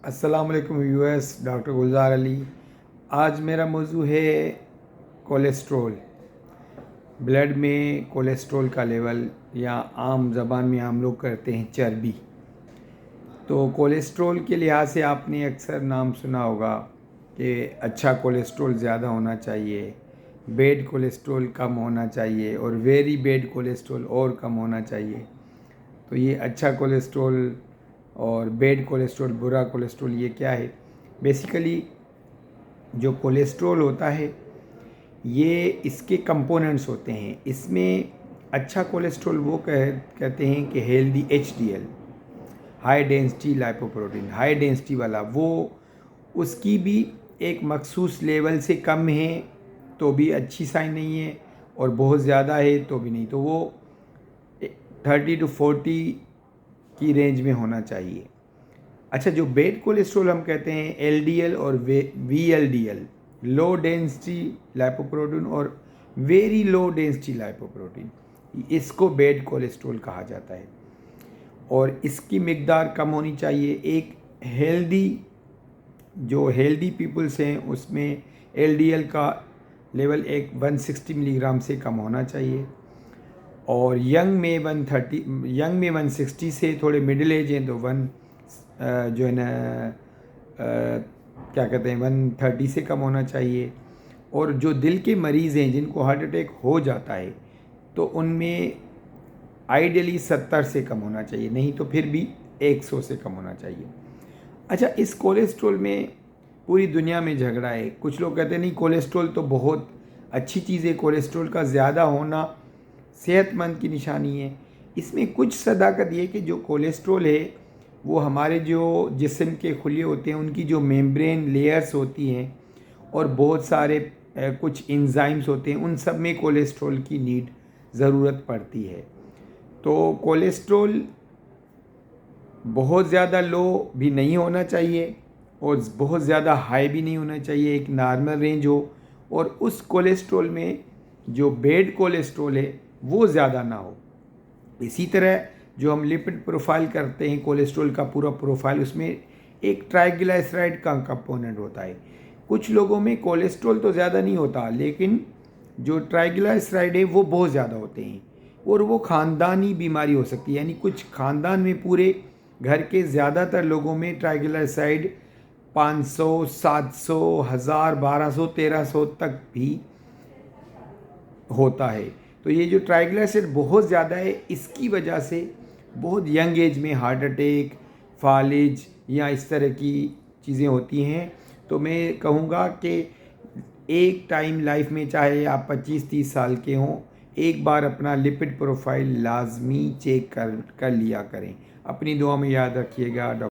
अस्सलाम वालेकुम US doctor गुलजार अली। आज मेरा मौजू है कोलेस्ट्रॉल। ब्लड में कोलेस्ट्रॉल का लेवल, या आम ज़बान में हम लोग करते हैं चर्बी। तो कोलेस्ट्रॉल के लिहाज से आपने अक्सर नाम सुना होगा कि अच्छा कोलेस्ट्रॉल ज़्यादा होना चाहिए, बैड कोलेस्ट्रॉल कम होना चाहिए और वेरी बैड कोलेस्ट्रॉल और कम होना चाहिए। तो ये अच्छा कोलेस्ट्रॉल और बैड कोलेस्ट्रॉल, बुरा कोलेस्ट्रॉल, ये क्या है? बेसिकली जो कोलेस्ट्रॉल होता है ये इसके कंपोनेंट्स होते हैं। इसमें अच्छा कोलेस्ट्रॉल वो कहते हैं कि healthy HDL, high density lipoprotein, high density वाला, वो उसकी भी एक मखसूस लेवल से कम है तो भी अच्छी साइन नहीं है, और बहुत ज़्यादा है तो भी नहीं। तो वो 30 to 40 की रेंज में होना चाहिए। अच्छा, जो बैड कोलेस्ट्रॉल हम कहते हैं एलडीएल और वीएलडीएल, लो डेंसिटी लाइपोप्रोटीन और वेरी लो डेंसिटी लाइपोप्रोटीन, इसको बैड कोलेस्ट्रॉल कहा जाता है और इसकी मिकदार कम होनी चाहिए। एक हेल्दी पीपल्स हैं उसमें एलडीएल का लेवल एक 160 मिलीग्राम से कम होना चाहिए, और यंग में 160 से, थोड़े मिडिल एज हैं तो जो है ना क्या कहते हैं 130 से कम होना चाहिए। और जो दिल के मरीज़ हैं जिनको हार्ट अटैक हो जाता है तो उनमें आइडियली 70 से कम होना चाहिए, नहीं तो फिर भी 100 से कम होना चाहिए। अच्छा, इस कोलेस्ट्रॉल में पूरी दुनिया में झगड़ा है। कुछ लोग कहते हैं नहीं, कोलेस्ट्रॉल तो बहुत अच्छी चीज़ है, कोलेस्ट्रॉल का ज़्यादा होना सेहतमंद की निशानी है। इसमें कुछ सदाकत ये कि जो कोलेस्ट्रॉल है वो हमारे जो जिस्म के खुले होते हैं उनकी जो मेम्ब्रेन लेयर्स होती हैं और बहुत सारे कुछ एंजाइम्स होते हैं, उन सब में कोलेस्ट्रॉल की नीड ज़रूरत पड़ती है। तो कोलेस्ट्रॉल बहुत ज़्यादा लो भी नहीं होना चाहिए और बहुत ज़्यादा हाई भी नहीं होना चाहिए, एक नॉर्मल रेंज हो। और उस कोलेस्ट्रॉल में जो बैड कोलेस्ट्रॉल है वो ज़्यादा ना हो। इसी तरह जो हम लिपिड प्रोफाइल करते हैं, कोलेस्ट्रॉल का पूरा प्रोफाइल, उसमें एक ट्राइग्लिसराइड का कंपोनेंट होता है। कुछ लोगों में कोलेस्ट्रॉल तो ज़्यादा नहीं होता, लेकिन जो ट्राइग्लिसराइड है वो बहुत ज़्यादा होते हैं, और वो ख़ानदानी बीमारी हो सकती है। यानी कुछ ख़ानदान में पूरे घर के ज़्यादातर लोगों में ट्राइग्लिसराइड 500, 700, 1000, 1200, 1300 तक भी होता है। तो ये जो ट्राइग्लिसराइड बहुत ज़्यादा है, इसकी वजह से बहुत यंग एज में हार्ट अटैक, फालिज या इस तरह की चीज़ें होती हैं। तो मैं कहूँगा कि एक टाइम लाइफ में, चाहे आप 25-30 साल के हों, एक बार अपना लिपिड प्रोफाइल लाजमी चेक कर लिया करें। अपनी दुआ में याद रखिएगा।